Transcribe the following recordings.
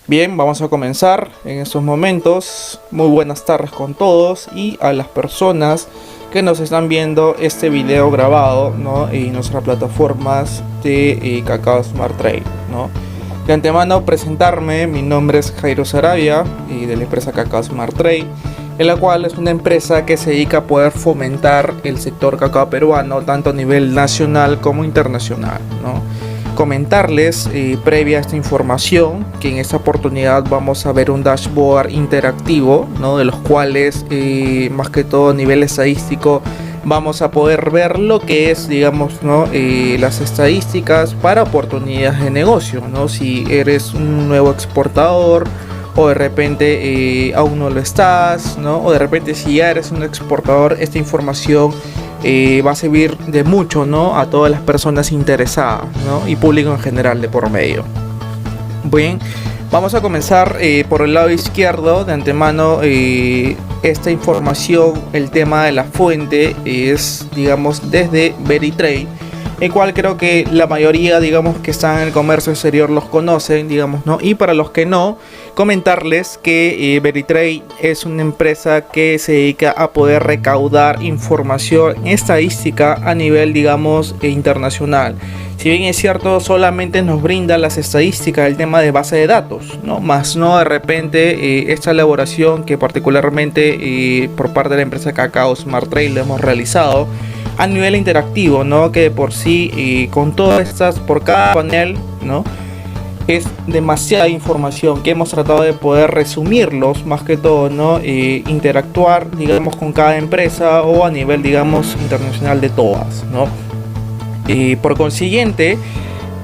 Bien, vamos a comenzar en estos momentos. Muy buenas tardes con todos y a las personas que nos están viendo este video grabado, ¿no?, en nuestras plataformas de Cacao Smart Trade, ¿no? De antemano presentarme, mi nombre es Jairo Sarabia y de la empresa Cacao Smart Trade, en la cual es una empresa que se dedica a poder fomentar el sector cacao peruano tanto a nivel nacional como internacional, ¿no? Comentarles previa a esta información que en esta oportunidad vamos a ver un dashboard interactivo, ¿no?, de los cuales más que todo a nivel estadístico vamos a poder ver lo que es, digamos, ¿no?, las estadísticas para oportunidades de negocio, ¿no? Si eres un nuevo exportador o de repente aún no lo estás, ¿no? O de repente si ya eres un exportador, esta información va a servir de mucho, ¿no?, a todas las personas interesadas, ¿no?, y público en general de por medio. Bien, vamos a comenzar por el lado izquierdo. De antemano, esta información, el tema de la fuente es, digamos, desde Veritrade, el cual creo que la mayoría, digamos, que están en el comercio exterior los conocen, digamos, ¿no? Y para los que no, comentarles que Veritrade es una empresa que se dedica a poder recaudar información estadística a nivel, digamos, internacional. Si bien es cierto, solamente nos brinda las estadísticas del tema de base de datos, ¿no? Más no de repente esta elaboración que particularmente por parte de la empresa Cacao Smart Trade lo hemos realizado a nivel interactivo, ¿no? Que de por sí con todas estas, por cada panel, ¿no?, es demasiada información que hemos tratado de poder resumirlos, más que todo, ¿no?, interactuar, digamos, con cada empresa o a nivel, digamos, internacional de todas, ¿no? Por consiguiente,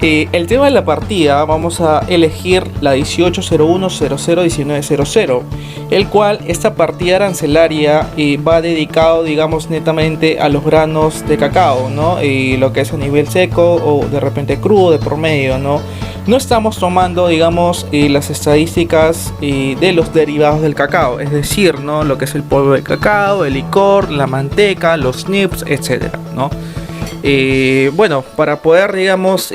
el tema de la partida vamos a elegir la 1801001900, el cual esta partida arancelaria va dedicado, digamos, netamente a los granos de cacao, ¿no? Lo que es a nivel seco o de repente crudo de por medio, ¿no? No estamos tomando, digamos, las estadísticas de los derivados del cacao, es decir, ¿no?, lo que es el polvo de cacao, el licor, la manteca, los nips, etcétera, ¿no? Bueno, para poder, digamos,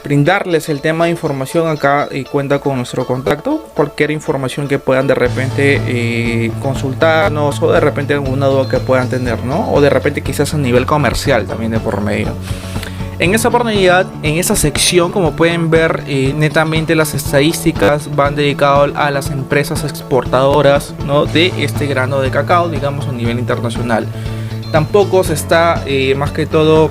brindarles el tema de información acá, cuenta con nuestro contacto. Cualquier información que puedan de repente consultarnos o de repente alguna duda que puedan tener, ¿no? O de repente quizás a nivel comercial también de por medio. En esa oportunidad, en esa sección, como pueden ver, netamente las estadísticas van dedicadas a las empresas exportadoras, ¿no?, de este grano de cacao, digamos, a nivel internacional. Tampoco se está más que todo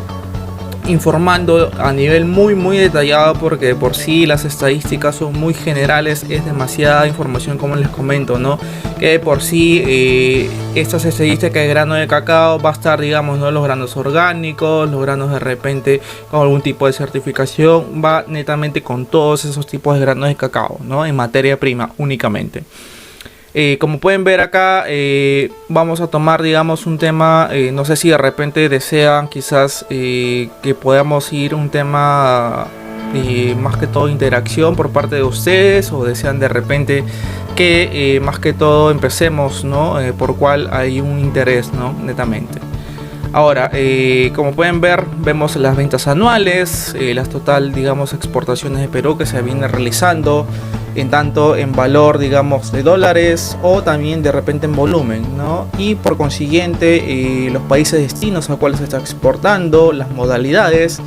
informando a nivel muy detallado, porque de por sí las estadísticas son muy generales, es demasiada información, como les comento, ¿no? Que de por sí estas estadísticas de grano de cacao va a estar, digamos, ¿no?, los granos orgánicos, los granos de repente con algún tipo de certificación, va netamente con todos esos tipos de granos de cacao, ¿no?, en materia prima únicamente. Como pueden ver acá, vamos a tomar, digamos, un tema, no sé si de repente desean quizás que podamos ir un tema más que todo interacción por parte de ustedes, o desean de repente que más que todo empecemos, ¿no?, por cual hay un interés, ¿no?, netamente. Ahora, como pueden ver, vemos las ventas anuales, las total, digamos, exportaciones de Perú que se viene realizando, en tanto en valor, digamos, de dólares o también de repente en volumen, ¿no? Y por consiguiente, los países destinos a cuales se está exportando, las modalidades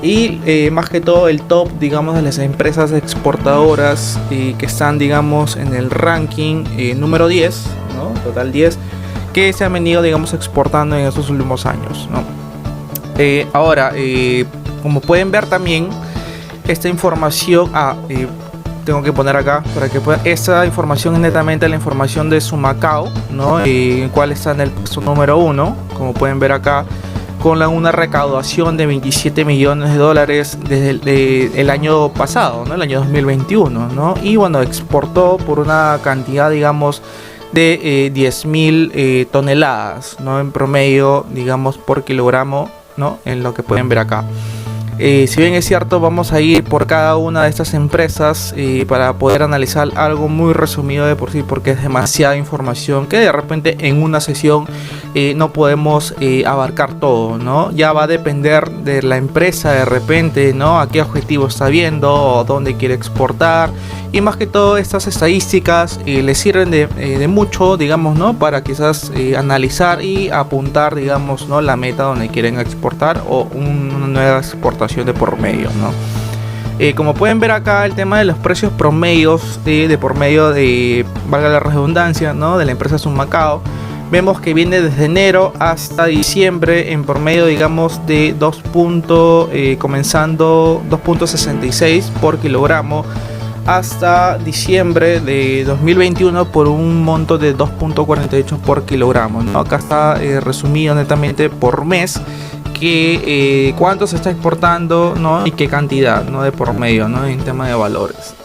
y más que todo el top, digamos, de las empresas exportadoras que están, digamos, en el ranking número 10, ¿no? Total 10, que se han venido, digamos, exportando en estos últimos años, ¿no? Ahora, como pueden ver también, esta información, tengo que poner acá para que puedan, esta información es netamente la información de Sumacao, ¿no? El cual está en el puesto número 1, como pueden ver acá, con una recaudación de 27 millones de dólares desde el año pasado, ¿no?, el año 2021, ¿no? Y bueno, exportó por una cantidad, digamos, de 10.000 toneladas, ¿no? En promedio, digamos, por kilogramo, ¿no? En lo que pueden ver acá. Si bien es cierto, vamos a ir por cada una de estas empresas para poder analizar algo muy resumido de por sí, porque es demasiada información que de repente en una sesión no podemos abarcar todo, ¿no? Ya va a depender de la empresa de repente, ¿no? A qué objetivo está viendo o dónde quiere exportar, y más que todo estas estadísticas les sirven de mucho, digamos, ¿no? Para quizás analizar y apuntar, digamos, ¿no? La meta donde quieren exportar o una nueva exportación de por medio, ¿no? Como pueden ver acá, el tema de los precios promedios de por medio de, valga la redundancia, ¿no? De la empresa Sumacao, vemos que viene desde enero hasta diciembre en promedio, digamos, de comenzando 2.66 por kilogramo, hasta diciembre de 2021 por un monto de 2.48 por kilogramo, ¿no? Acá está resumido netamente por mes que cuánto se está exportando, ¿no? Y qué cantidad, ¿no? De por medio, ¿no? En tema de valores.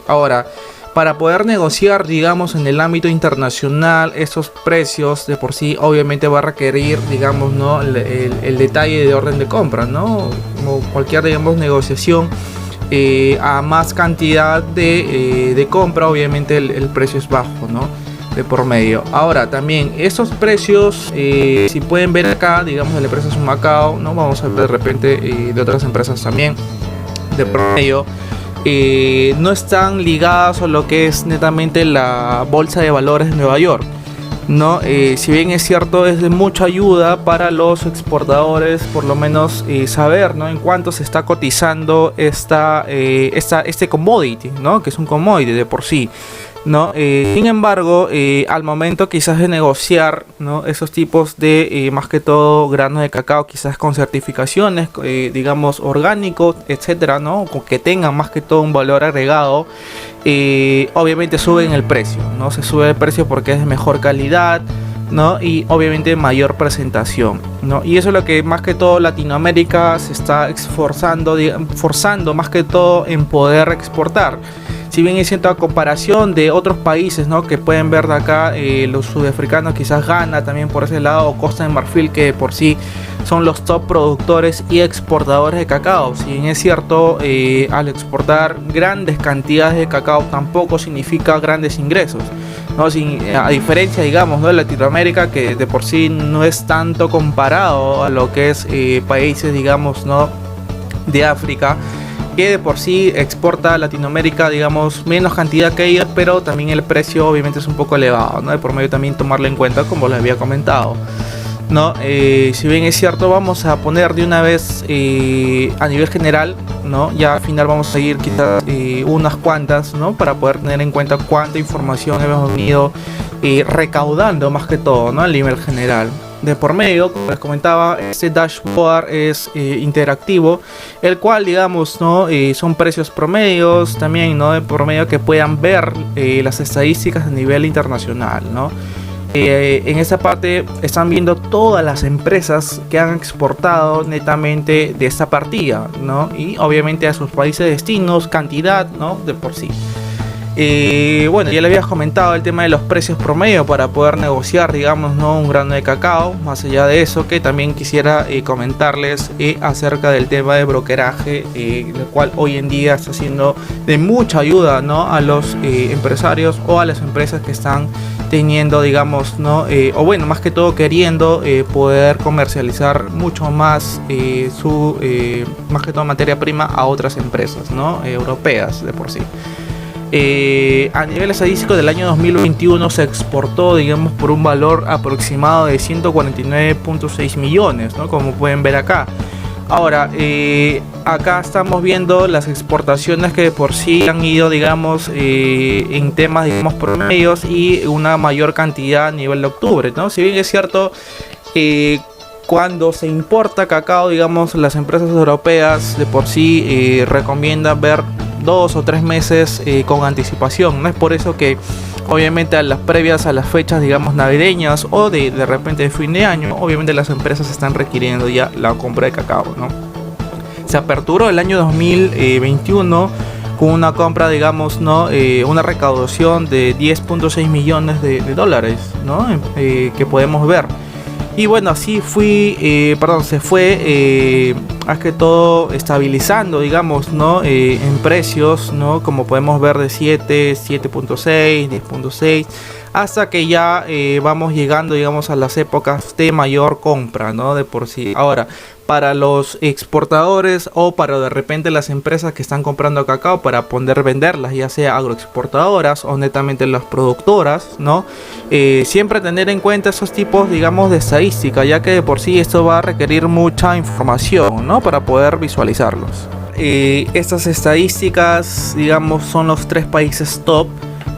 Ahora, para poder negociar, digamos, en el ámbito internacional estos precios de por sí, obviamente va a requerir, digamos, ¿no? El detalle de orden de compra, ¿no? Como cualquier, digamos, negociación, a más cantidad de compra, obviamente el precio es bajo, ¿no? De por medio. Ahora también esos precios, si pueden ver acá, digamos, de la empresa Sumacao, ¿no? Vamos a ver de repente de otras empresas también de por medio, no están ligadas a lo que es netamente la bolsa de valores de Nueva York, ¿no? Si bien es cierto, es de mucha ayuda para los exportadores, por lo menos saber, ¿no? En cuánto se está cotizando este commodity, ¿no? Que es un commodity de por sí, ¿no? Sin embargo, al momento quizás de negociar, ¿no? Esos tipos de más que todo granos de cacao, quizás con certificaciones, digamos, orgánicos, etcétera, ¿no? Que tengan más que todo un valor agregado, obviamente suben el precio, ¿no? Se sube el precio porque es de mejor calidad, ¿no? Y obviamente mayor presentación, ¿no? Y eso es lo que más que todo Latinoamérica se está forzando más que todo en poder exportar. Si bien es cierto, a comparación de otros países, ¿no? Que pueden ver de acá, los sudafricanos, quizás Ghana también por ese lado, o Costa de Marfil, que por sí son los top productores y exportadores de cacao. Si bien es cierto, al exportar grandes cantidades de cacao tampoco significa grandes ingresos, ¿no? A diferencia, digamos, ¿no? De Latinoamérica, que de por sí no es tanto comparado a lo que es países, digamos, ¿no? De África, que de por sí exporta a Latinoamérica, digamos, menos cantidad que ellos, pero también el precio obviamente es un poco elevado, ¿no? De por medio también tomarlo en cuenta, como les había comentado, ¿no? Si bien es cierto, vamos a poner de una vez a nivel general, ¿no? Ya al final vamos a seguir quizás unas cuantas, ¿no? Para poder tener en cuenta cuánta información hemos venido recaudando más que todo, ¿no? A nivel general. De por medio, como les comentaba, este dashboard es interactivo, el cual, digamos, ¿no? Son precios promedios también, ¿no? De por medio, que puedan ver las estadísticas a nivel internacional, ¿no? En esa parte están viendo todas las empresas que han exportado netamente de esta partida, ¿no? Y obviamente a sus países destinos, cantidad, ¿no? De por sí. Bueno, ya le había comentado el tema de los precios promedio para poder negociar, digamos, ¿no? Un grano de cacao. Más allá de eso, que también quisiera comentarles acerca del tema de brokeraje, el cual hoy en día está siendo de mucha ayuda, ¿no? A los empresarios o a las empresas que están teniendo, digamos, ¿no? O bueno, más que todo queriendo poder comercializar mucho más más que todo materia prima a otras empresas, ¿no? Europeas de por sí. A nivel estadístico del año 2021 se exportó, digamos, por un valor aproximado de 149.6 millones, ¿no? Como pueden ver acá. Ahora, acá estamos viendo las exportaciones que de por sí han ido, digamos, en temas, digamos, promedios, y una mayor cantidad a nivel de octubre, ¿no? Si bien es cierto, cuando se importa cacao, digamos, las empresas europeas de por sí recomiendan ver 2 o 3 meses con anticipación. No es por eso que obviamente a las previas a las fechas, digamos, navideñas o de repente de fin de año, obviamente las empresas están requiriendo ya la compra de cacao, ¿no? Se aperturó el año 2021 con una compra, digamos, ¿no? Una recaudación de 10.6 millones de dólares, ¿no? Que podemos ver. Y bueno, así se fue más que todo estabilizando, digamos, ¿no? En precios, ¿no? Como podemos ver, de 7.6, 10.6, hasta que ya vamos llegando, digamos, a las épocas de mayor compra, ¿no? De por sí. Ahora, para los exportadores o para de repente las empresas que están comprando cacao para poder venderlas, ya sea agroexportadoras o netamente las productoras, ¿no? Siempre tener en cuenta esos tipos, digamos, de estadística, ya que de por sí esto va a requerir mucha información, ¿no? Para poder visualizarlos. Estas estadísticas, digamos, son los 3 países top,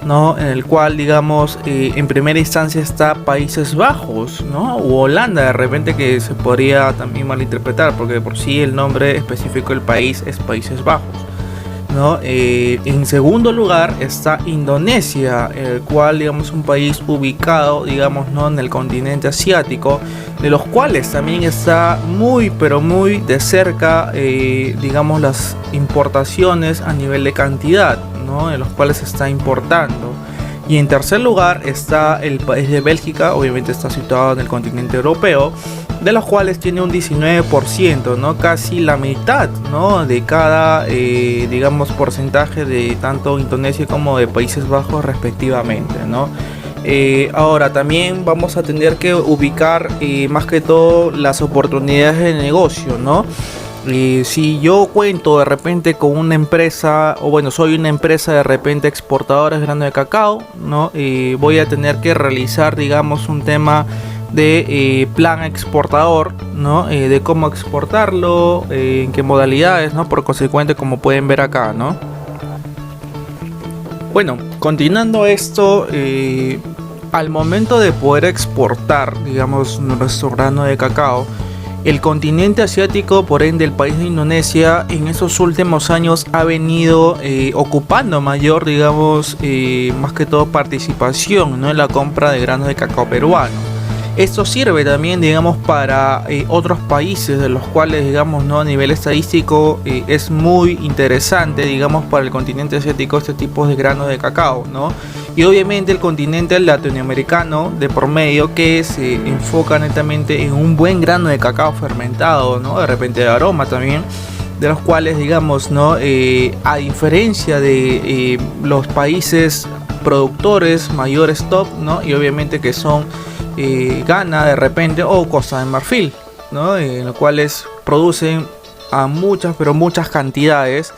¿no? En el cual, digamos, en primera instancia está Países Bajos, ¿no? U Holanda, de repente, que se podría también malinterpretar, porque por sí el nombre específico del país es Países Bajos, ¿no? En segundo lugar está Indonesia, el cual, digamos, es un país ubicado, digamos, ¿no? En el continente asiático, de los cuales también está muy pero muy de cerca, digamos, las importaciones a nivel de cantidad, ¿no? En los cuales se está importando. Y en tercer lugar está el país de Bélgica, obviamente está situado en el continente europeo, de los cuales tiene un 19%, ¿no? Casi la mitad, ¿no? De cada, digamos, porcentaje de tanto Indonesia como de Países Bajos respectivamente, ¿no? Ahora también vamos a tener que ubicar más que todo las oportunidades de negocio, ¿no? Si yo cuento de repente con una empresa, o bueno, soy una empresa de repente exportadora de grano de cacao, ¿no? Voy a tener que realizar, digamos, un tema de plan exportador, ¿no? De cómo exportarlo, en qué modalidades, ¿no? Por consecuente, como pueden ver acá, ¿no? Bueno, continuando esto, al momento de poder exportar, digamos, nuestro grano de cacao, el continente asiático, por ende el país de Indonesia, en esos últimos años ha venido ocupando mayor, digamos, más que todo participación, ¿no? En la compra de granos de cacao peruano. Esto sirve también, digamos, para otros países, de los cuales, digamos, ¿no? A nivel estadístico es muy interesante, digamos, para el continente asiático este tipo de granos de cacao, ¿no? Y obviamente el continente latinoamericano de por medio, que se enfoca netamente en un buen grano de cacao fermentado, ¿no? De repente de aroma también, de los cuales, digamos, ¿no? A diferencia de los países productores mayores top, ¿no? Y obviamente que son Ghana de repente o Costa de Marfil, ¿no? En los cuales producen a muchas, pero muchas cantidades.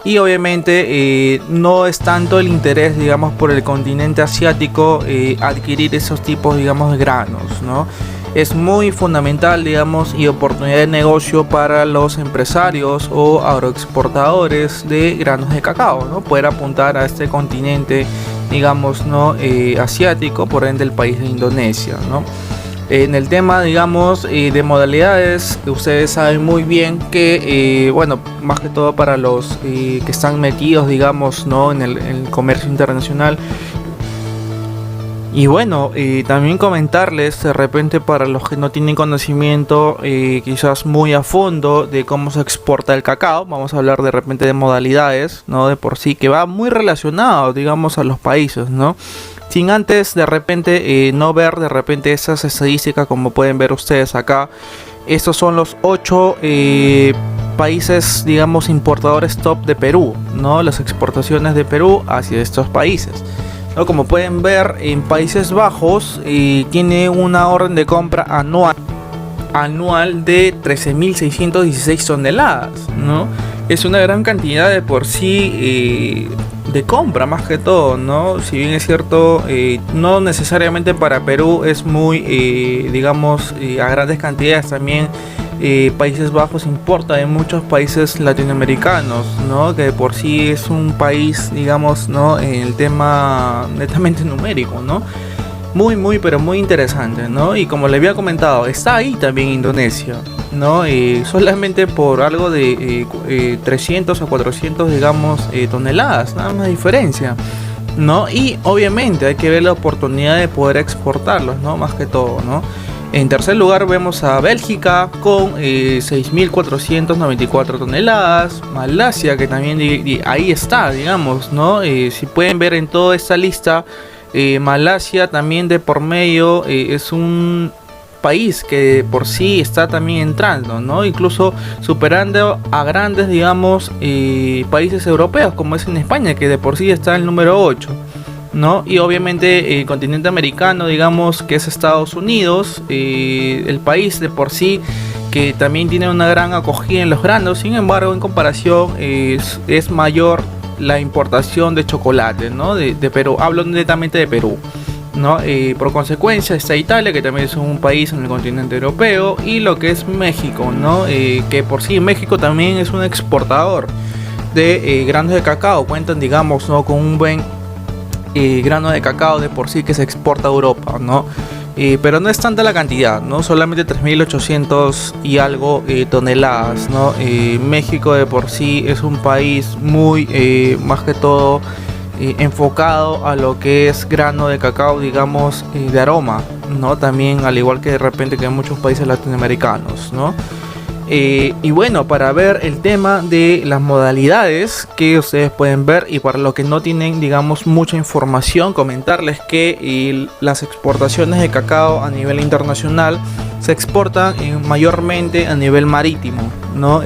Y obviamente no es tanto el interés, digamos, por el continente asiático adquirir esos tipos, digamos, de granos, ¿no? Es muy fundamental, digamos, y oportunidad de negocio para los empresarios o agroexportadores de granos de cacao, ¿no? Poder apuntar a este continente, digamos, ¿no? Asiático, por ende el país de Indonesia, ¿no? En el tema, digamos, de modalidades, ustedes saben muy bien que, bueno, más que todo para los que están metidos, digamos, ¿no? En el comercio internacional. Y bueno, también comentarles de repente para los que no tienen conocimiento quizás muy a fondo de cómo se exporta el cacao, vamos a hablar de repente de modalidades, ¿no? De por sí, que va muy relacionado, digamos, a los países, ¿no? Sin antes de repente no ver de repente esas estadísticas, como pueden ver ustedes acá. Estos son los 8 países, digamos, importadores top de Perú, ¿no? Las exportaciones de Perú hacia estos países, ¿no? Como pueden ver, en Países Bajos tiene una orden de compra anual de 13.616 toneladas, ¿no? Es una gran cantidad de por sí de compra, más que todo, ¿no? Si bien es cierto, no necesariamente para Perú es muy, digamos, a grandes cantidades. También Países Bajos importa de muchos países latinoamericanos, ¿no? Que de por sí es un país, digamos, ¿no? En el tema netamente numérico, ¿no? Muy, pero muy interesante, ¿no? Y como le había comentado, está ahí también Indonesia, ¿no? Solamente por algo de 300 a 400, digamos, toneladas, nada más diferencia, ¿no? Y obviamente hay que ver la oportunidad de poder exportarlos, ¿no? Más que todo, ¿no? En tercer lugar vemos a Bélgica con 6.494 toneladas. Malasia, que también ahí está, digamos, ¿no? Si pueden ver en toda esta lista, Malasia también de por medio es un país que por sí está también entrando, ¿no? Incluso superando a grandes, digamos, países europeos, como es en España, que de por sí está el número 8. ¿No? Y obviamente el continente americano, digamos que es Estados Unidos, el país de por sí que también tiene una gran acogida en los granos. Sin embargo, en comparación es mayor la importación de chocolate, ¿no? de Perú. Hablo netamente de Perú, ¿no? Por consecuencia está Italia, que también es un país en el continente europeo, y lo que es México, ¿no? Que por sí México también es un exportador de granos de cacao. Cuentan, digamos, ¿no? con un buen grano de cacao de por sí que se exporta a Europa, ¿no? Pero no es tanta la cantidad, ¿no? Solamente 3.800 y algo toneladas, ¿no? México de por sí es un país muy, más que todo, enfocado a lo que es grano de cacao, digamos, de aroma, ¿no? También, al igual que de repente que en muchos países latinoamericanos, ¿no? Y bueno, para ver el tema de las modalidades que ustedes pueden ver, y para los que no tienen, digamos, mucha información, comentarles que las exportaciones de cacao a nivel internacional se exportan mayormente a nivel marítimo, ¿no?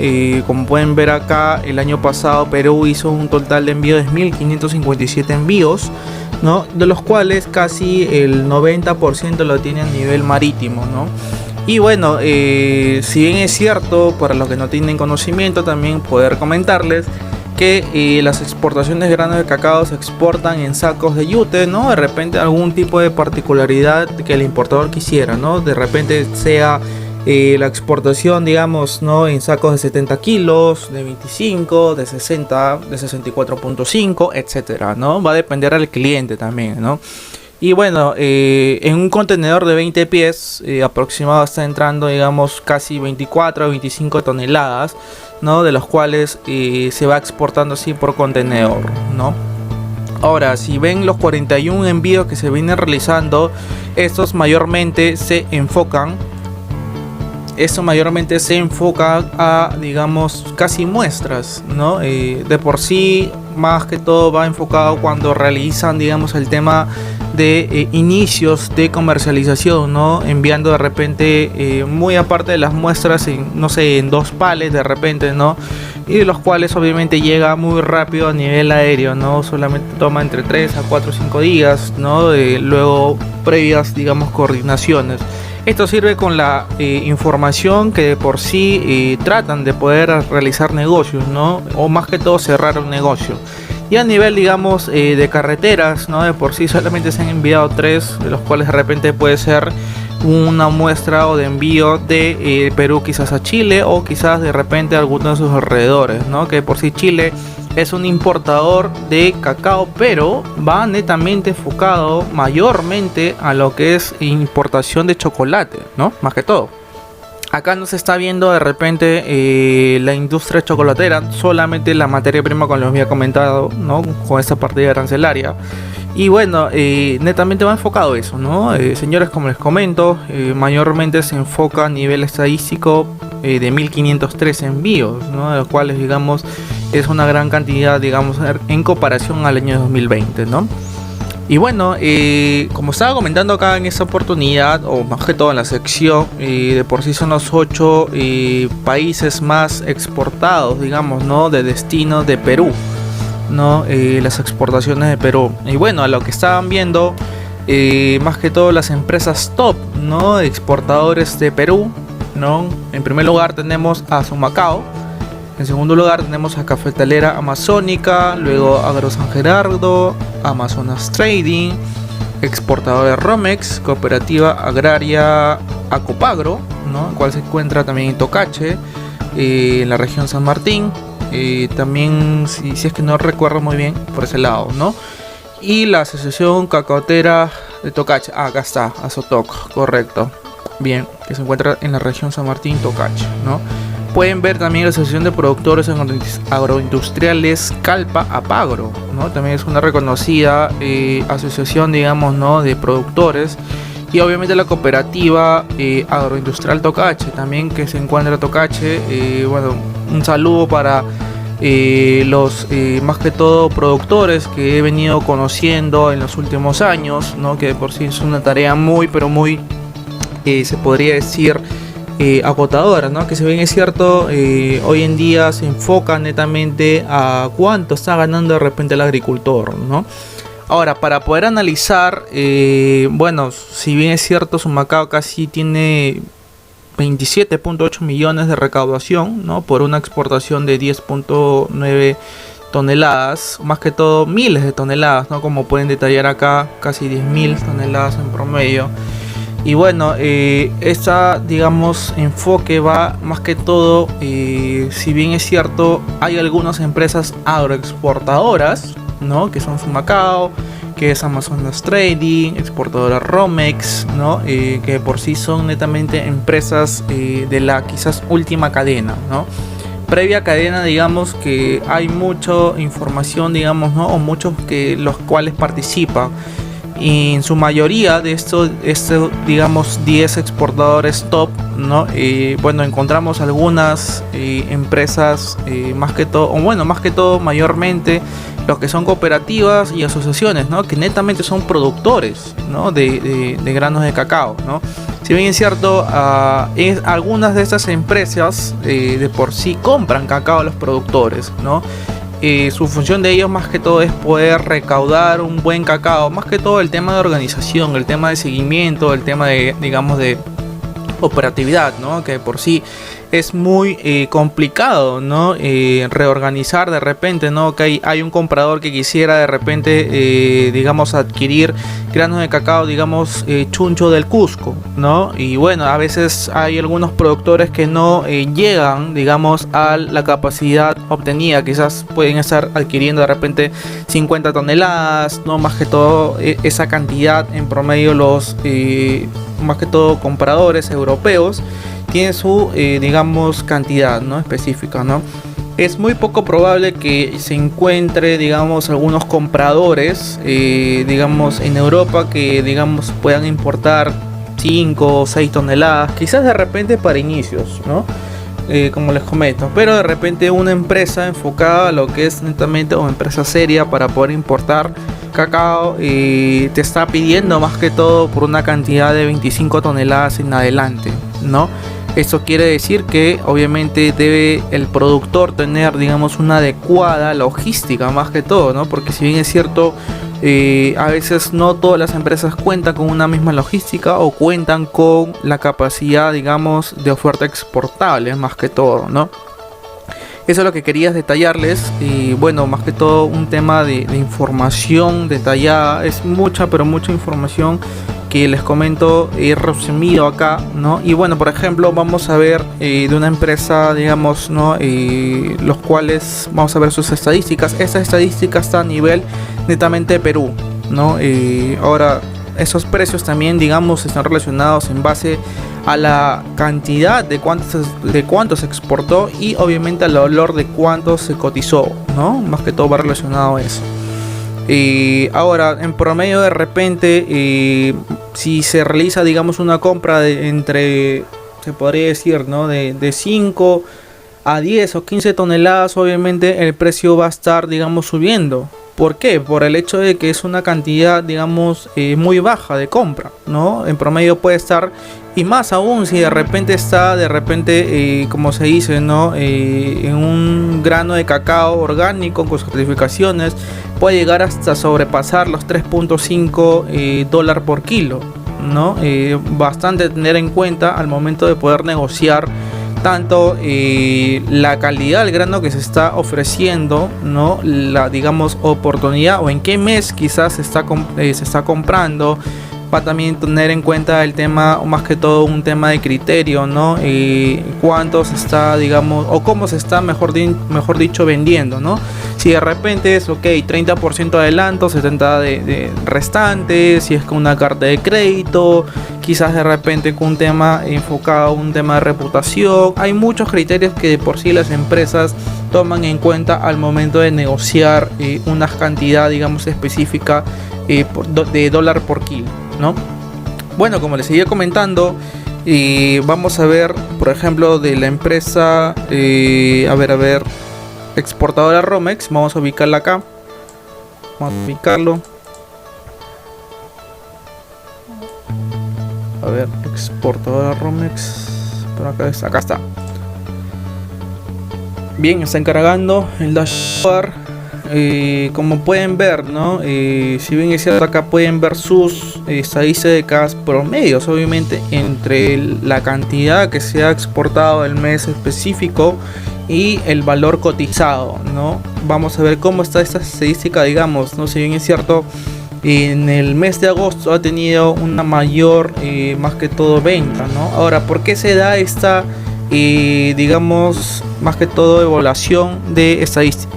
Como pueden ver acá, el año pasado Perú hizo un total de envíos de 1.557 envíos, ¿no? De los cuales casi el 90% lo tiene a nivel marítimo, ¿no? Y bueno, si bien es cierto, para los que no tienen conocimiento, también poder comentarles que las exportaciones de granos de cacao se exportan en sacos de yute, ¿no? De repente algún tipo de particularidad que el importador quisiera, ¿no? De repente sea la exportación, digamos, ¿no? En sacos de 70 kilos, de 25, de 60, de 64.5, etcétera, ¿no? Va a depender del cliente también, ¿no? Y bueno, en un contenedor de 20 pies aproximado está entrando, digamos, casi 24 a 25 toneladas, ¿no? De los cuales se va exportando así por contenedor, ¿no? Ahora, si ven los 41 envíos que se vienen realizando, estos mayormente se enfocan a, digamos, casi muestras, ¿no? De por sí, más que todo va enfocado cuando realizan, digamos, el tema de inicios de comercialización, ¿no? Enviando de repente, muy aparte de las muestras, no sé, en 2 palets de repente, ¿no? Y de los cuales obviamente llega muy rápido a nivel aéreo, ¿no? Solamente toma entre 3 a 4 o 5 días, ¿no? Luego previas, digamos, coordinaciones. Esto sirve con la información que de por sí tratan de poder realizar negocios, ¿no? O más que todo cerrar un negocio. Y a nivel, digamos, de carreteras, ¿no? De por sí solamente se han enviado 3, de los cuales de repente puede ser una muestra o de envío de Perú quizás a Chile, o quizás de repente a algunos de sus alrededores, ¿no? Que de por sí Chile es un importador de cacao, pero va netamente enfocado mayormente a lo que es importación de chocolate, ¿no? Más que todo. Acá no se está viendo de repente la industria chocolatera, solamente la materia prima, como les había comentado, ¿no? Con esta partida arancelaria. Y bueno, netamente va enfocado eso, ¿no? Señores, como les comento, mayormente se enfoca a nivel estadístico de 1503 envíos, ¿no? De los cuales, digamos, es una gran cantidad, digamos, en comparación al año 2020, ¿no? Y bueno, como estaba comentando acá en esta oportunidad, o más que todo en la sección, de por sí son los 8 países más exportados, digamos, ¿no? De destino de Perú, ¿no? Las exportaciones de Perú. Y bueno, a lo que estaban viendo, más que todo las empresas top, ¿no? Exportadores de Perú, ¿no? En primer lugar tenemos a Sumacao. En segundo lugar tenemos a Cafetalera Amazónica, luego Agro San Gerardo, Amazonas Trading, exportador de Romex, Cooperativa Agraria Acopagro, ¿no? El cual se encuentra también en Tocache, en la región San Martín, también, si es que no recuerdo muy bien, por ese lado, ¿no? Y la Asociación Cacaotera de Tocache, acá está, Azotoc, correcto, bien, que se encuentra en la región San Martín, Tocache, ¿no? Pueden ver también la Asociación de Productores Agroindustriales Calpa Apagro, ¿no? También es una reconocida asociación, digamos, ¿no? De productores. y obviamente la cooperativa agroindustrial Tocache también, que se encuentra Tocache. Bueno, un saludo para los más que todo productores que he venido conociendo en los últimos años, ¿no? Que por sí es una tarea muy pero muy se podría decir agotadora, ¿no? Que si bien es cierto, hoy en día se enfoca netamente a cuánto está ganando de repente el agricultor, ¿no? Ahora, para poder analizar, bueno, si bien es cierto, Sumacao casi tiene 27.8 millones de recaudación, ¿no? Por una exportación de 10.9 toneladas, más que todo miles de toneladas, ¿no? Como pueden detallar acá, casi 10.000 toneladas en promedio. Y bueno, esta, digamos, enfoque va más que todo, si bien es cierto, hay algunas empresas agroexportadoras, ¿no? Que son Sumacao, que es Amazonas Trading, exportadora Romex, ¿no? Que por sí son netamente empresas de la quizás última cadena, ¿no? Previa cadena, digamos que hay mucha información, digamos, ¿no? O muchos que los cuales participan. Y en su mayoría de estos digamos 10 exportadores top, ¿no? Bueno, encontramos algunas empresas más que todo, o bueno, más que todo mayormente los que son cooperativas y asociaciones, ¿no? Que netamente son productores, ¿no? de granos de cacao, ¿no? Si bien es cierto, algunas de estas empresas de por sí compran cacao a los productores, ¿no? Su función de ellos más que todo es poder recaudar un buen cacao, más que todo el tema de organización, el tema de seguimiento, el tema de, digamos, de operatividad, ¿no? Que por sí es muy complicado, ¿no? Reorganizar de repente, ¿no? Que hay un comprador que quisiera de repente, digamos, adquirir granos de cacao, digamos, chuncho del Cusco, ¿no? Y bueno, a veces hay algunos productores que no llegan, digamos, a la capacidad obtenida. Quizás pueden estar adquiriendo de repente 50 toneladas, ¿no? Más que todo esa cantidad en promedio los más que todo compradores europeos tiene su digamos cantidad, ¿no? Específica, ¿no? Es muy poco probable que se encuentre, digamos, algunos compradores digamos en Europa que, digamos, puedan importar 5 o 6 toneladas, quizás de repente para inicios, ¿no? Como les comento, pero de repente una empresa enfocada a lo que es netamente una empresa seria para poder importar cacao te está pidiendo más que todo por una cantidad de 25 toneladas en adelante, ¿no? Esto quiere decir que obviamente debe el productor tener, digamos, una adecuada logística más que todo, ¿no? Porque si bien es cierto, a veces no todas las empresas cuentan con una misma logística o cuentan con la capacidad, digamos, de oferta exportable más que todo, ¿no? Eso es lo que quería detallarles. Y bueno, más que todo un tema de información detallada. Es mucha, pero mucha información que les comento, he resumido acá, ¿no? Y bueno, por ejemplo, vamos a ver de una empresa, digamos, ¿no? Los cuales vamos a ver sus estadísticas. Esta estadística está a nivel netamente de Perú, ¿no? Ahora, esos precios también, digamos, están relacionados en base a la cantidad de cuánto se exportó y obviamente al valor de cuánto se cotizó, ¿no? Más que todo va relacionado a eso. Ahora, en promedio, de repente, si se realiza, digamos, una compra de entre, se podría decir, ¿no? De 5 a 10 o 15 toneladas, obviamente el precio va a estar, digamos, subiendo. ¿Por qué? Por el hecho de que es una cantidad, digamos, muy baja de compra, ¿no? En promedio puede estar, y más aún si de repente está, como se dice, ¿no? En un grano de cacao orgánico con certificaciones, puede llegar hasta sobrepasar los 3.5 dólares por kilo, ¿no? Bastante tener en cuenta al momento de poder negociar tanto la calidad del grano que se está ofreciendo, ¿no? La, digamos, oportunidad o en qué mes quizás se está comprando. Va también tener en cuenta el tema, más que todo un tema de criterio, ¿no? Cuánto se está, digamos, o cómo se está, mejor dicho, vendiendo, ¿no? Si de repente es, ok, 30% de adelanto, 70% de restante, si es con una carta de crédito, quizás de repente con un tema enfocado, un tema de reputación. Hay muchos criterios que de por sí las empresas toman en cuenta al momento de negociar una cantidad, digamos, específica de dólar por kilo, ¿no? Bueno, como les seguía comentando, vamos a ver, por ejemplo, de la empresa, a ver, exportadora Romex. Vamos a ubicarla acá. Vamos a ubicarlo. A ver, exportadora Romex. Por acá está. Bien, está encargando el dashboard. Como pueden ver, ¿no? Si bien es cierto, acá pueden ver sus estadísticas promedios, obviamente, entre la cantidad que se ha exportado el mes específico y el valor cotizado, ¿no? Vamos a ver cómo está esta estadística, digamos, ¿no? Si bien es cierto, en el mes de agosto ha tenido una mayor, más que todo, venta, ¿no? Ahora, ¿por qué se da esta, digamos, más que todo, evaluación de estadística?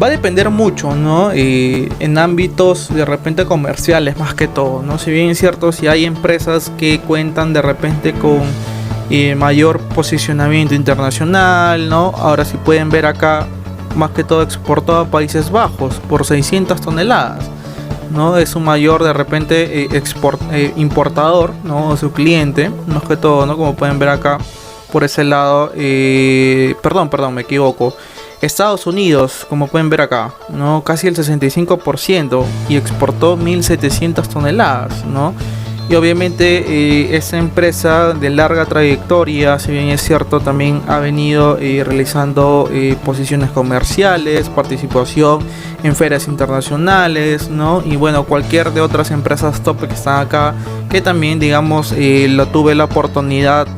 Va a depender mucho, ¿no? En ámbitos de repente comerciales, más que todo, ¿no? Si bien es cierto, si hay empresas que cuentan de repente con mayor posicionamiento internacional, ¿no? Ahora, si pueden ver acá, más que todo exportado a Países Bajos por 600 toneladas, ¿no? Es un mayor de repente importador, ¿no? Su cliente, más que todo, ¿no? Como pueden ver acá por ese lado, perdón, me equivoco. Estados Unidos, como pueden ver acá, ¿no? Casi el 65%, y exportó 1700 toneladas, ¿no? Y obviamente esa empresa de larga trayectoria, si bien es cierto, también ha venido realizando posiciones comerciales, participación en ferias internacionales, ¿no? Y bueno, cualquier de otras empresas top que están acá, que también, digamos, tuve la oportunidad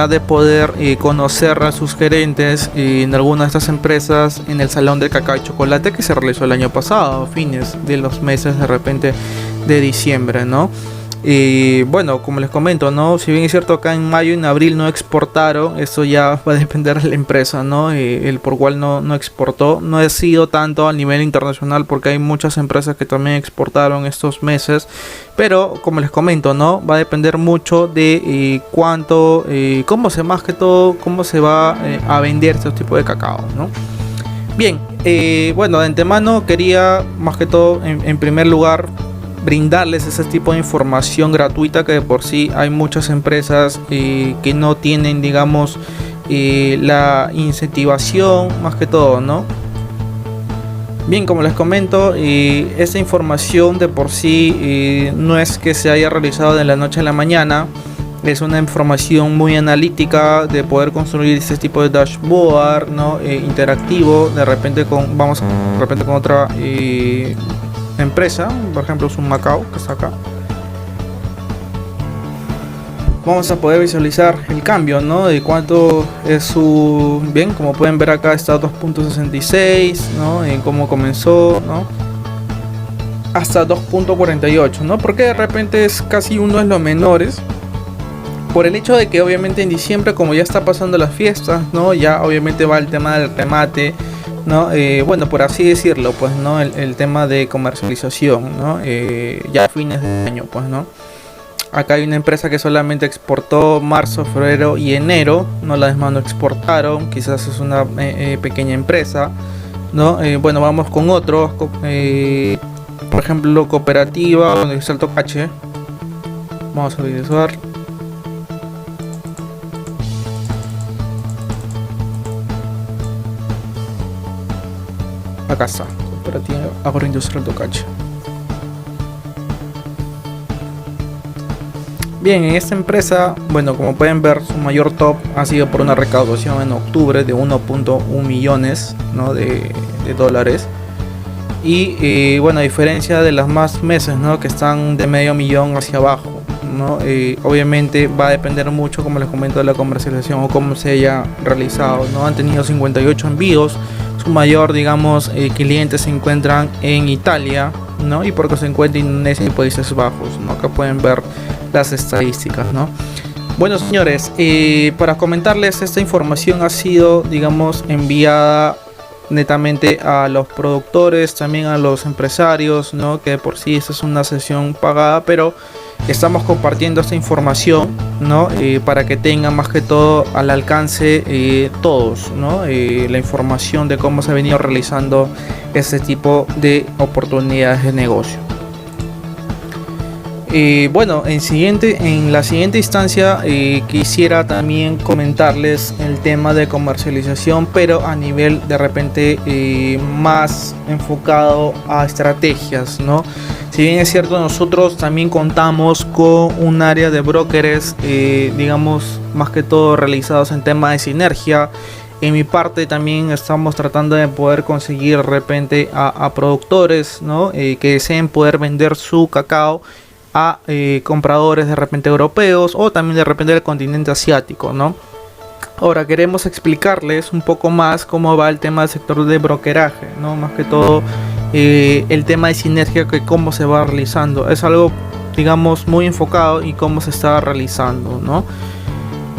de poder conocer a sus gerentes en alguna de estas empresas en el Salón del Cacao y Chocolate que se realizó el año pasado, a fines de los meses de repente de diciembre, ¿no? Bueno, como les comento, ¿no? Si bien es cierto, acá en mayo y en abril no exportaron, eso ya va a depender de la empresa, ¿no? El por cual no exportó. No ha sido tanto a nivel internacional, porque hay muchas empresas que también exportaron estos meses. Pero como les comento, ¿no? Va a depender mucho de cuánto, cómo se va a vender este tipo de cacao, ¿no? Bien, bueno, de antemano quería más que todo, en primer lugar, brindarles ese tipo de información gratuita, que de por sí hay muchas empresas que no tienen, digamos, la incentivación, más que todo, ¿no? Bien, como les comento, esta información de por sí no es que se haya realizado de la noche a la mañana. Es una información muy analítica de poder construir este tipo de dashboard, ¿no? Interactivo, de repente con otra empresa, por ejemplo es un Macao que está acá. Vamos a poder visualizar el cambio, ¿no? De cuánto es su... Bien, como pueden ver acá está 2.66, ¿no? En cómo comenzó, ¿no? Hasta 2.48, ¿no? Porque de repente es casi uno de los menores, por el hecho de que obviamente en diciembre, como ya está pasando las fiestas, ¿no? Ya obviamente va el tema del remate, ¿no? Bueno, por así decirlo, pues, ¿no? El tema de comercialización, ¿no? Ya a fines de año, pues, ¿no? Acá hay una empresa que solamente exportó marzo, febrero y enero, ¿no? Las demás no exportaron, quizás es una pequeña empresa, ¿no? Bueno, vamos con otros, por ejemplo, cooperativa, donde está el Tocache. Vamos a visualizar. Acá está, Cooperativa Agroindustrial Tocache. Bien, en esta empresa, bueno, como pueden ver, su mayor top ha sido por una recaudación en octubre de 1.1 millones, ¿no? de dólares. Y bueno, a diferencia de las más meses, ¿no? Que están de medio millón hacia abajo, ¿no? Obviamente va a depender mucho, como les comento, de la comercialización o cómo se haya realizado, ¿no? Han tenido 58 envíos. Su mayor, digamos, clientes se encuentran en Italia, ¿no? Y porque se encuentra en Indonesia y Países Bajos, ¿no? Acá pueden ver las estadísticas, ¿no? Bueno, señores, para comentarles, esta información ha sido, digamos, enviada netamente a los productores, también a los empresarios, ¿no? Que por sí esta es una sesión pagada, pero estamos compartiendo esta información, ¿no? Para que tengan más que todo al alcance todos, ¿no? La información de cómo se ha venido realizando este tipo de oportunidades de negocio. Bueno, en la siguiente instancia quisiera también comentarles el tema de comercialización, pero a nivel de repente más enfocado a estrategias, ¿no? Si bien es cierto, nosotros también contamos con un área de brokers, digamos, más que todo realizados en tema de sinergia. En mi parte también estamos tratando de poder conseguir de repente a productores, ¿no? Que deseen poder vender su cacao a compradores de repente europeos o también de repente del continente asiático, ¿no? Ahora queremos explicarles un poco más cómo va el tema del sector de brokeraje, ¿no? Más que todo el tema de sinergia, que cómo se va realizando. Es algo, digamos, muy enfocado y cómo se está realizando, ¿no?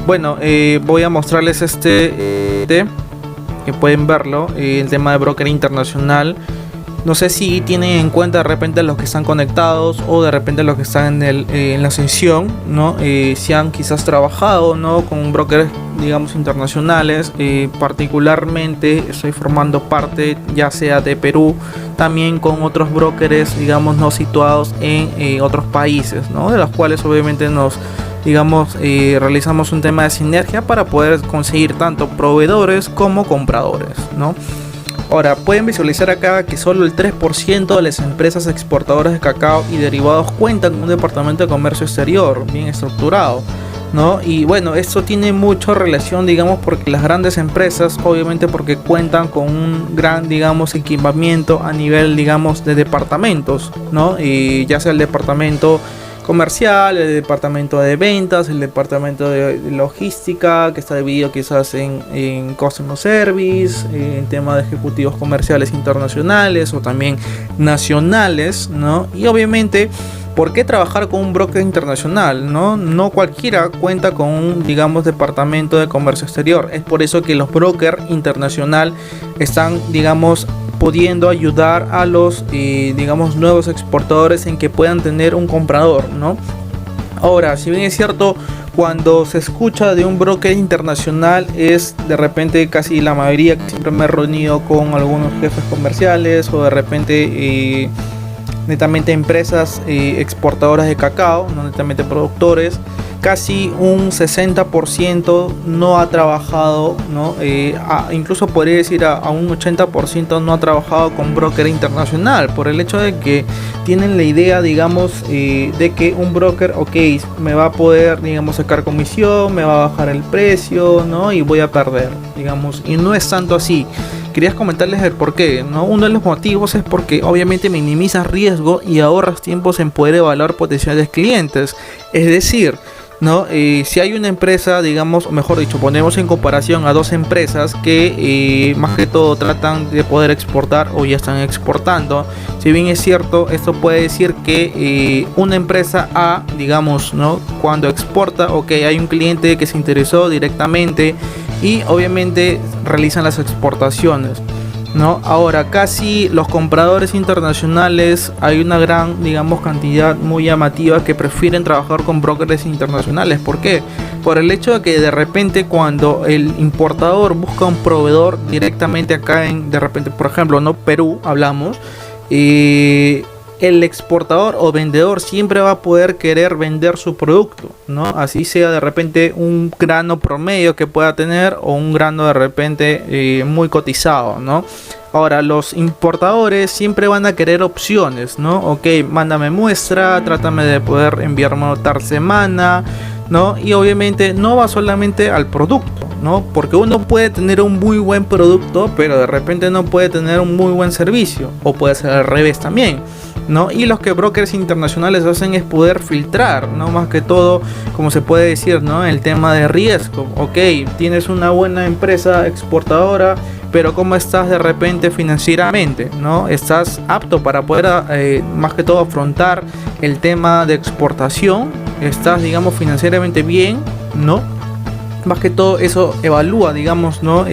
Bueno, voy a mostrarles que pueden verlo, el tema de broker internacional. No sé si tienen en cuenta de repente los que están conectados o de repente los que están en la sesión, ¿no? Si han quizás trabajado, ¿no?, con brokers, digamos, internacionales. Particularmente estoy formando parte ya sea de Perú, también con otros brokers, digamos, no situados en otros países, ¿no?, de los cuales obviamente nos, digamos, realizamos un tema de sinergia para poder conseguir tanto proveedores como compradores, ¿no? Ahora, pueden visualizar acá que solo el 3% de las empresas exportadoras de cacao y derivados cuentan con un departamento de comercio exterior bien estructurado, ¿no? Y bueno, esto tiene mucha relación, digamos, porque las grandes empresas, obviamente porque cuentan con un gran, digamos, equipamiento a nivel, digamos, de departamentos, ¿no? Y ya sea el departamento comercial, el departamento de ventas, el departamento de logística, que está dividido quizás en customer service, en tema de ejecutivos comerciales internacionales o también nacionales, ¿no? Y obviamente, ¿por qué trabajar con un broker internacional? No cualquiera cuenta con un, digamos, departamento de comercio exterior. Es por eso que los brokers internacional están, digamos, pudiendo ayudar a los digamos, nuevos exportadores en que puedan tener un comprador, ¿no? Ahora, si bien es cierto, cuando se escucha de un broker internacional, es de repente casi la mayoría, que siempre me he reunido con algunos jefes comerciales o de repente netamente empresas exportadoras de cacao, no netamente productores. Casi un 60% no ha trabajado, ¿no? Incluso podría decir a un 80% no ha trabajado con broker internacional, por el hecho de que tienen la idea, digamos, de que un broker, ok, me va a poder, digamos, sacar comisión, me va a bajar el precio, ¿no? Y voy a perder, digamos, y no es tanto así. Quería comentarles el por qué, ¿no? Uno de los motivos es porque obviamente minimizas riesgo y ahorras tiempos en poder evaluar potenciales clientes. Es decir, ¿no? Si hay una empresa, digamos, o mejor dicho, ponemos en comparación a dos empresas que más que todo tratan de poder exportar o ya están exportando. Si bien es cierto, esto puede decir que una empresa A, digamos, ¿no?, cuando exporta, ok, hay un cliente que se interesó directamente y obviamente realizan las exportaciones, ¿no? Ahora, casi los compradores internacionales, hay una gran, digamos, cantidad muy llamativa que prefieren trabajar con brokers internacionales. ¿Por qué? Por el hecho de que de repente cuando el importador busca un proveedor directamente acá en, de repente, por ejemplo, no Perú, hablamos, el exportador o vendedor siempre va a poder querer vender su producto, ¿no? Así sea de repente un grano promedio que pueda tener o un grano de repente muy cotizado, ¿no? Ahora, los importadores siempre van a querer opciones, ¿no? Ok, mándame muestra, trátame de poder enviarme tal semana, ¿no? Y obviamente no va solamente al producto, ¿no? Porque uno puede tener un muy buen producto, pero de repente no puede tener un muy buen servicio, o puede ser al revés también, ¿no? Y los que brokers internacionales hacen es poder filtrar, ¿no? Más que todo, como se puede decir, ¿no?, el tema de riesgo. Ok, tienes una buena empresa exportadora, pero ¿cómo estás de repente financieramente? ¿No? ¿Estás apto para poder más que todo afrontar el tema de exportación? ¿Estás, digamos, financieramente bien? ¿No? Más que todo eso evalúa, digamos, ¿no?,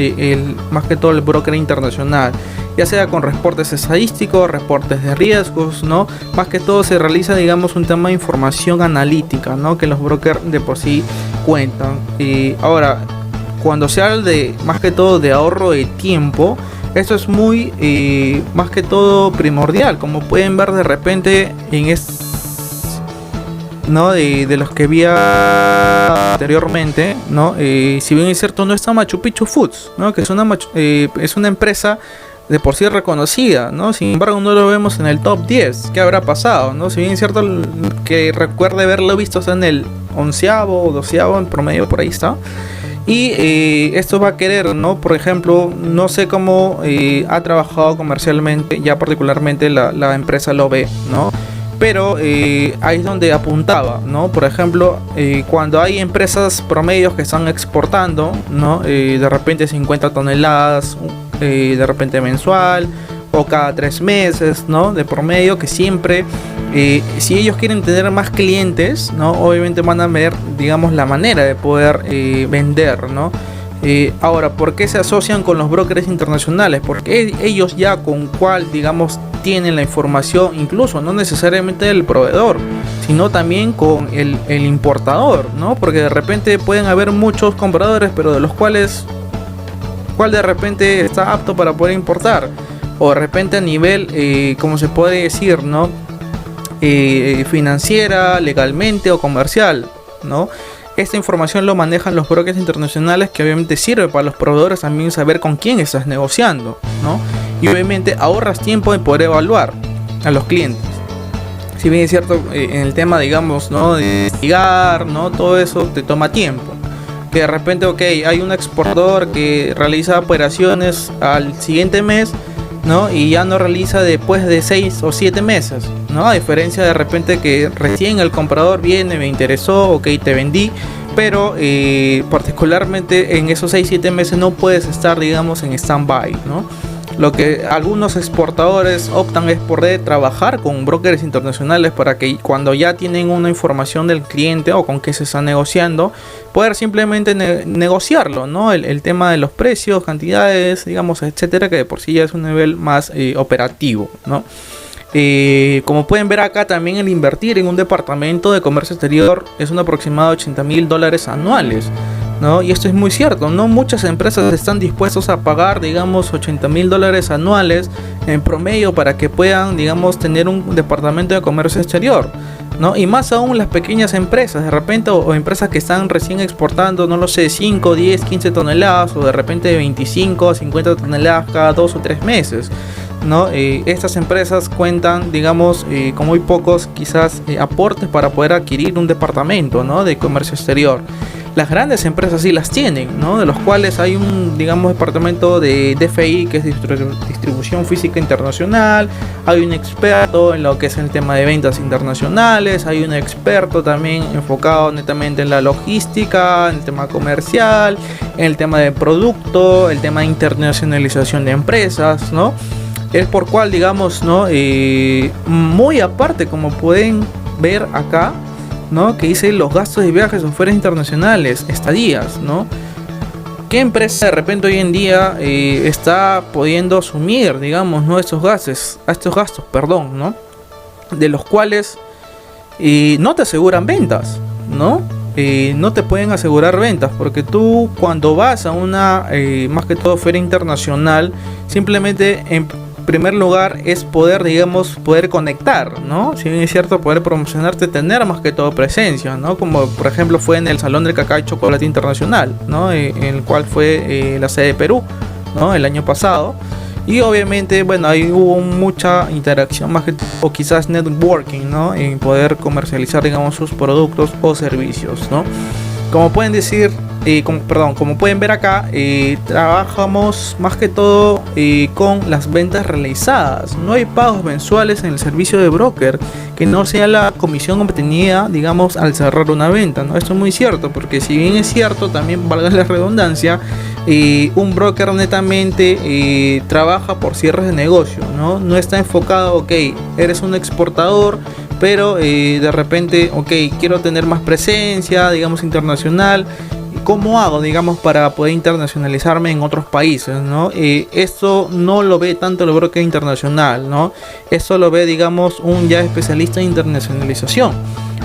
más que todo el broker internacional, ya sea con reportes estadísticos, reportes de riesgos, ¿no? Más que todo se realiza, digamos, un tema de información analítica, ¿no?, que los brokers de por sí cuentan. Y ahora, cuando se habla de, más que todo, de ahorro de tiempo, esto es muy, más que todo, primordial. Como pueden ver de repente en ¿no? De los que había anteriormente, ¿no? Si bien es cierto, no está Machu Picchu Foods, ¿no? Que es una empresa de por sí reconocida, ¿no? Sin embargo, no lo vemos en el top 10. ¿Qué habrá pasado, no? Si bien es cierto que recuerde haberlo visto en el 11º o 12º en promedio, por ahí está. Y esto va a querer, ¿no? Por ejemplo, no sé cómo ha trabajado comercialmente, ya particularmente la empresa lo ve, ¿no? Pero ahí es donde apuntaba, ¿no? Por ejemplo, cuando hay empresas promedios que están exportando, ¿no? De repente 50 toneladas, de repente mensual, o cada 3 meses, ¿no? De promedio, que siempre, si ellos quieren tener más clientes, ¿no? Obviamente van a ver, digamos, la manera de poder vender, ¿no? Ahora, ¿por qué se asocian con los brokers internacionales? Porque ellos ya con cual, digamos, tienen la información, incluso no necesariamente del proveedor, sino también con el importador, ¿no? Porque de repente pueden haber muchos compradores, pero de los cuales, ¿cuál de repente está apto para poder importar? O de repente a nivel, como se puede decir, ¿no? Financiera, legalmente o comercial, ¿no? Esta información lo manejan los brokers internacionales, que obviamente sirve para los proveedores también saber con quién estás negociando, ¿no? Y obviamente ahorras tiempo en poder evaluar a los clientes. Si bien es cierto, en el tema, digamos, ¿no? De investigar, ¿no? Todo eso te toma tiempo. Que de repente, ok, hay un exportador que realiza operaciones al siguiente mes, ¿no? Y ya no realiza después de 6 o 7 meses, ¿no? A diferencia de repente que recién el comprador viene, me interesó, ok, te vendí, pero particularmente en esos 6-7 meses no puedes estar, digamos, en stand-by, ¿no? Lo que algunos exportadores optan es por trabajar con brokers internacionales para que cuando ya tienen una información del cliente o con qué se está negociando, poder simplemente negociarlo, ¿no? El tema de los precios, cantidades, digamos, etcétera, que de por sí ya es un nivel más operativo, ¿no? Como pueden ver acá, también el invertir en un departamento de comercio exterior es un aproximado de $80,000 anuales, ¿no? Y esto es muy cierto, no muchas empresas están dispuestos a pagar, digamos, $80,000 anuales en promedio para que puedan, digamos, tener un departamento de comercio exterior, ¿no? Y más aún las pequeñas empresas, de repente, o empresas que están recién exportando, no lo sé, 5, 10, 15 toneladas, o de repente 25 a 50 toneladas cada 2 o 3 meses, ¿no? Estas empresas cuentan, digamos, con muy pocos quizás aportes para poder adquirir un departamento, ¿no? De comercio exterior. Las grandes empresas sí las tienen, ¿no? De los cuales hay un, digamos, departamento de DFI, que es distribución física internacional. Hay un experto en lo que es el tema de ventas internacionales. Hay un experto también enfocado netamente en la logística, en el tema comercial, en el tema de producto, el tema de internacionalización de empresas, ¿no? Es por cual, digamos, ¿no? Muy aparte, como pueden ver acá, ¿no? Que dice los gastos de viajes o fueras internacionales, estadías, ¿no? ¿Qué empresa de repente hoy en día está pudiendo asumir, digamos, ¿no? estos gastos, ¿no? De los cuales no te aseguran ventas, ¿no? No te pueden asegurar ventas, porque tú cuando vas a una, más que todo, feria internacional, simplemente en primer lugar es poder, digamos, poder conectar, ¿no? Si bien es cierto, poder promocionarte, tener más que todo presencia, ¿no? Como por ejemplo fue en el Salón del Cacao y Chocolate Internacional, ¿no? En el cual fue la sede de Perú, ¿no? El año pasado. Y obviamente, bueno, ahí hubo mucha interacción, más que o quizás networking, ¿no? En poder comercializar, digamos, sus productos o servicios, ¿no? Como pueden decir, como pueden ver acá, trabajamos más que todo con las ventas realizadas. No hay pagos mensuales en el servicio de broker que no sea la comisión obtenida, digamos, al cerrar una venta, ¿no? Esto es muy cierto, porque si bien es cierto, también valga la redundancia, un broker netamente trabaja por cierres de negocio, ¿no? No está enfocado, ok, eres un exportador, pero de repente, ok, quiero tener más presencia, digamos, internacional. ¿Cómo hago, digamos, para poder internacionalizarme en otros países, ¿no? Esto no lo ve tanto el broker internacional, ¿no? Esto lo ve, digamos, un ya especialista en internacionalización.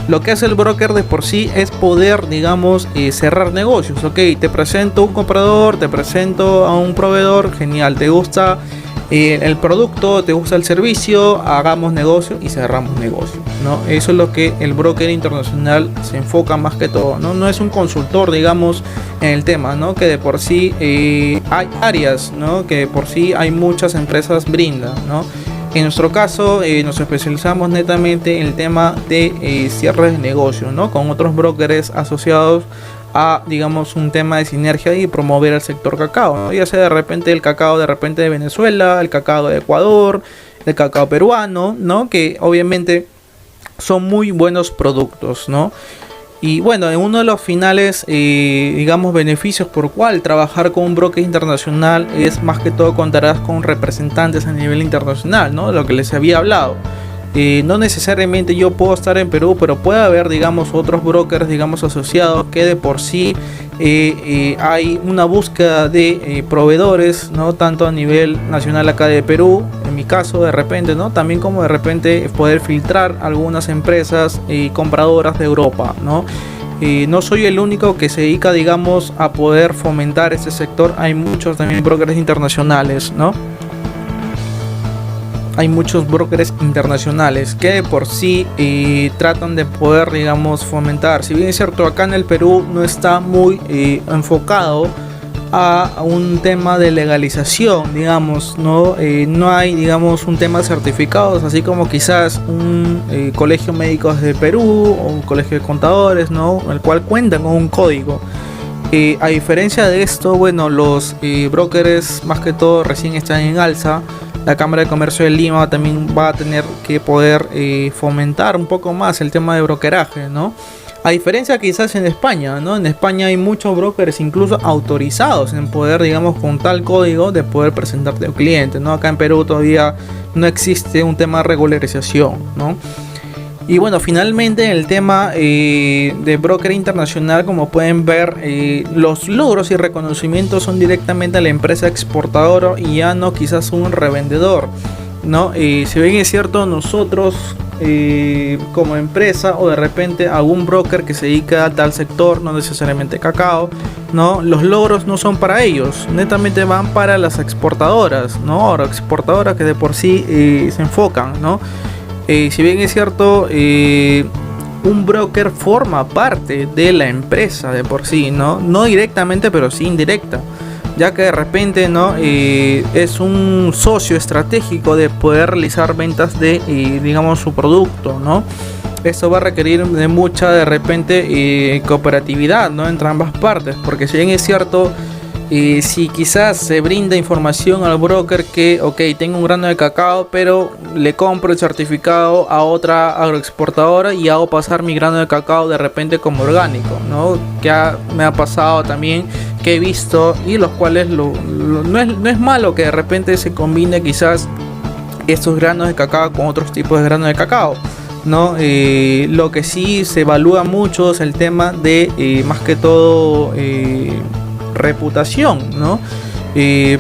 Lo que hace el broker de por sí es poder, digamos, cerrar negocios. Ok, te presento un comprador, te presento a un proveedor, genial, te gusta el producto, te gusta el servicio, hagamos negocio y cerramos negocio, ¿no? Eso es lo que el broker internacional se enfoca más que todo, ¿no? No es un consultor, digamos, en el tema, ¿no? Que de por sí hay áreas, ¿no? Que de por sí hay muchas empresas brindan, ¿no? En nuestro caso nos especializamos netamente en el tema de cierres de negocio, ¿no? Con otros brokers asociados a, digamos, un tema de sinergia y promover el sector cacao, ¿no? Ya sea de repente el cacao de repente de Venezuela, el cacao de Ecuador, el cacao peruano, ¿no? Que obviamente son muy buenos productos, ¿no? Y bueno, en uno de los finales, digamos, beneficios por cual trabajar con un broker internacional es más que todo contarás con representantes a nivel internacional, ¿no? Lo que les había hablado. No necesariamente yo puedo estar en Perú, pero puede haber, digamos, otros brokers, digamos, asociados que de por sí hay una búsqueda de proveedores, ¿no? Tanto a nivel nacional acá de Perú, en mi caso de repente, ¿no? También como de repente poder filtrar algunas empresas compradoras de Europa, ¿no? No soy el único que se dedica, digamos, a poder fomentar este sector. Hay muchos también brokers internacionales, ¿no? Hay muchos brokers internacionales que de por sí tratan de poder, digamos, fomentar. Si bien es cierto, acá en el Perú no está muy enfocado a un tema de legalización, digamos, no hay, digamos, un tema de certificados, así como quizás un colegio médico de Perú o un colegio de contadores, ¿no? El cual cuentan con un código. A diferencia de esto, bueno, los brokers más que todo recién están en alza. La Cámara de Comercio de Lima también va a tener que poder fomentar un poco más el tema de brokeraje, ¿no? A diferencia quizás en España, ¿no? En España hay muchos brokers incluso autorizados en poder, digamos, con tal código de poder presentarte a un cliente, ¿no? Acá en Perú todavía no existe un tema de regularización, ¿no? Y bueno, finalmente el tema de broker internacional, como pueden ver, los logros y reconocimientos son directamente a la empresa exportadora y ya no quizás un revendedor, ¿no? Si bien es cierto, nosotros como empresa o de repente algún broker que se dedica a tal sector, no necesariamente cacao, ¿no? Los logros no son para ellos, netamente van para las exportadoras, ¿no? Ahora, exportadoras que de por sí se enfocan, ¿no? Si bien es cierto, un broker forma parte de la empresa de por sí, ¿no? No directamente, pero sí indirecta, ya que de repente, ¿no? Es un socio estratégico de poder realizar ventas de, digamos, su producto, ¿no? Esto va a requerir de mucha, de repente, cooperatividad, ¿no? Entre ambas partes, porque si bien es cierto, si quizás se brinda información al broker que, ok, tengo un grano de cacao, pero le compro el certificado a otra agroexportadora y hago pasar mi grano de cacao de repente como orgánico, ¿no? Que me ha pasado también, que he visto, y los cuales no es malo que de repente se combine quizás estos granos de cacao con otros tipos de granos de cacao, ¿no? Lo que sí se evalúa mucho es el tema de más que todo reputación, ¿no?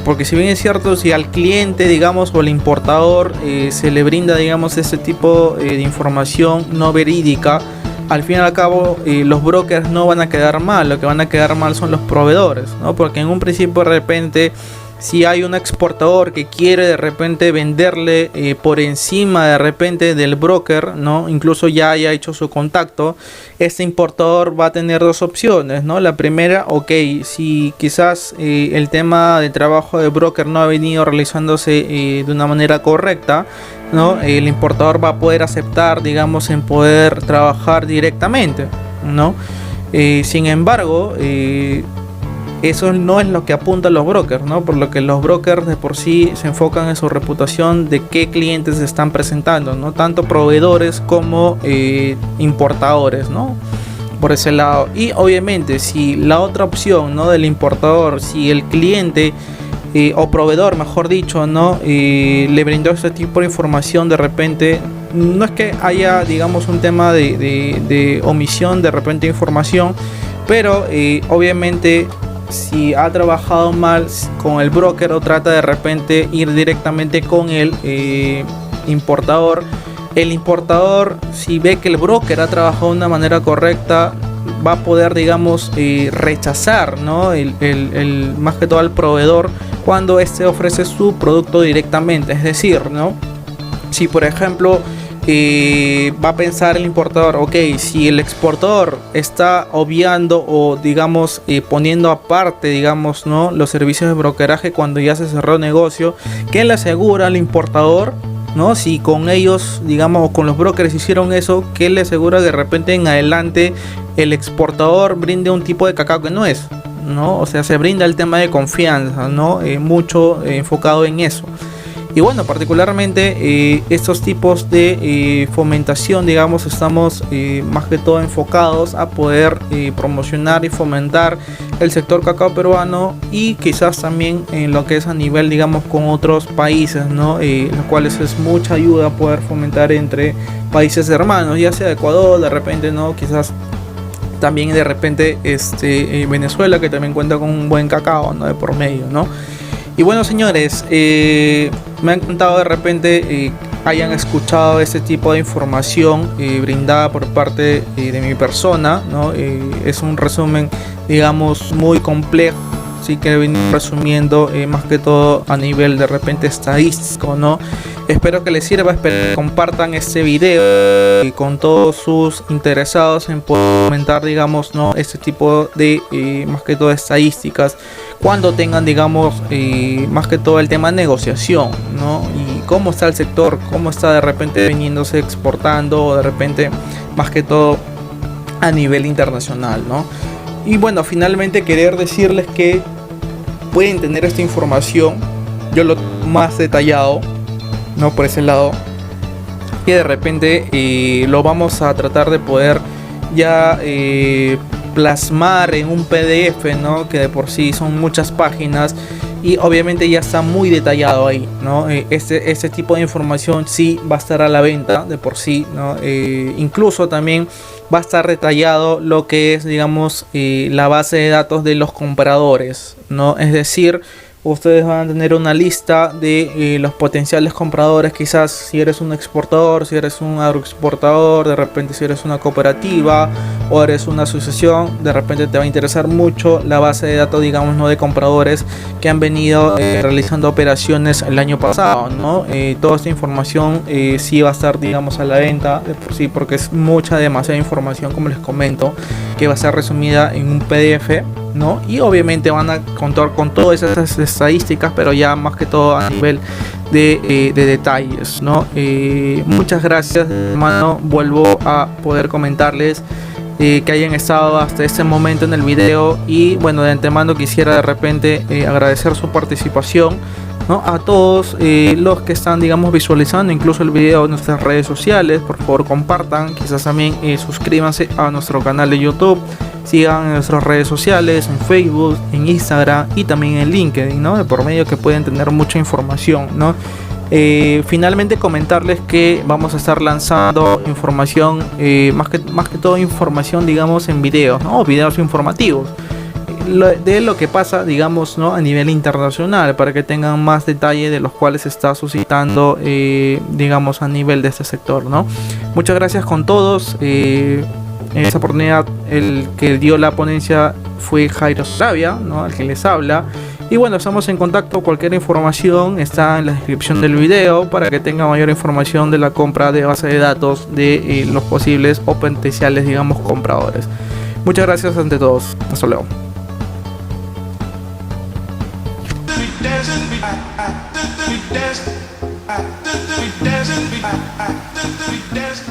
Porque si bien es cierto, si al cliente, digamos, o al importador se le brinda, digamos, ese tipo de información no verídica, al fin y al cabo los brokers no van a quedar mal. Lo que van a quedar mal son los proveedores, ¿no? Porque en un principio de repente, si hay un exportador que quiere de repente venderle por encima de repente del broker, ¿no? Incluso ya haya hecho su contacto, este importador va a tener dos opciones, ¿no? La primera, ok, si quizás el tema de trabajo de broker no ha venido realizándose de una manera correcta, ¿no? El importador va a poder aceptar, digamos, en poder trabajar directamente, ¿no? Sin embargo, eso no es lo que apuntan los brokers, ¿no? Por lo que los brokers de por sí se enfocan en su reputación de qué clientes se están presentando, ¿no? Tanto proveedores como importadores, ¿no? Por ese lado. Y obviamente, si la otra opción, ¿no? Del importador, si el cliente o proveedor, mejor dicho, ¿no? Le brindó este tipo de información, de repente, no es que haya, digamos, un tema de omisión de repente de información, pero obviamente, si ha trabajado mal con el broker o trata de repente ir directamente con el importador, el importador, si ve que el broker ha trabajado de una manera correcta, va a poder, digamos, rechazar, ¿no? Más que todo al proveedor cuando éste ofrece su producto directamente. Es decir, ¿no? Si por ejemplo va a pensar el importador, ok, si el exportador está obviando o digamos poniendo aparte, digamos, ¿no?, los servicios de brokeraje cuando ya se cerró el negocio, ¿qué le asegura al importador? ¿No? Si con ellos, digamos, o con los brokers hicieron eso, ¿qué le asegura que de repente en adelante el exportador brinde un tipo de cacao que no es? ¿No? O sea, se brinda el tema de confianza, ¿no? Mucho enfocado en eso. Y bueno, particularmente estos tipos de fomentación, digamos, estamos más que todo enfocados a poder promocionar y fomentar el sector cacao peruano, y quizás también en lo que es a nivel, digamos, con otros países, ¿no? Los cuales es mucha ayuda poder fomentar entre países hermanos, ya sea Ecuador, de repente, ¿no? Quizás también de repente Venezuela, que también cuenta con un buen cacao, ¿no?, de por medio, ¿no? Y bueno, señores, me han contado de repente hayan escuchado este tipo de información brindada por parte de mi persona, ¿no? Es un resumen, digamos, muy complejo, así que vengo resumiendo más que todo a nivel de repente estadístico, ¿no? Espero que les sirva, espero que compartan este video con todos sus interesados en poder comentar, digamos, ¿no?, este tipo de más que todo estadísticas cuando tengan, digamos, más que todo el tema de negociación, ¿no? Y cómo está el sector, cómo está de repente viniéndose exportando, o de repente más que todo a nivel internacional, ¿no? Y bueno, finalmente querer decirles que pueden tener esta información, yo lo más detallado, no por ese lado, que de repente lo vamos a tratar de poder ya plasmar en un PDF, ¿no?, que de por sí son muchas páginas y obviamente ya está muy detallado ahí, ¿no? Este tipo de información sí va a estar a la venta de por sí, ¿no? Incluso también va a estar detallado lo que es, digamos, la base de datos de los compradores, ¿no? Es decir, ustedes van a tener una lista de los potenciales compradores, quizás si eres un exportador, si eres un agroexportador, de repente si eres una cooperativa o eres una asociación, de repente te va a interesar mucho la base de datos, digamos, ¿no?, de compradores que han venido realizando operaciones el año pasado, ¿no? Toda esta información sí va a estar, digamos, a la venta de por sí, porque es demasiada información, como les comento, que va a ser resumida en un PDF, ¿no? Y obviamente van a contar con todas esas estadísticas, pero ya más que todo a nivel de detalles, ¿no? Muchas gracias, hermano. Vuelvo a poder comentarles que hayan estado hasta este momento en el video, y bueno, de antemano quisiera de repente agradecer su participación, ¿no?, a todos los que están, digamos, visualizando incluso el video en nuestras redes sociales. Por favor, compartan, quizás también suscríbanse a nuestro canal de YouTube, sigan en nuestras redes sociales, en Facebook, en Instagram y también en LinkedIn, ¿no?, de por medio, que pueden tener mucha información, ¿no? Finalmente comentarles que vamos a estar lanzando información, más que todo información, digamos, en videos, ¿no?, videos informativos de lo que pasa, digamos, ¿no?, a nivel internacional, para que tengan más detalle de los cuales se está suscitando, digamos, a nivel de este sector, ¿no? Muchas gracias con todos. En esta oportunidad el que dio la ponencia fue Jairo Sarabia, ¿no?, al que les habla. Y bueno, estamos en contacto. Cualquier información está en la descripción del video para que tenga mayor información de la compra de base de datos de los posibles o potenciales, digamos, compradores. Muchas gracias ante todos. Hasta luego. We dance.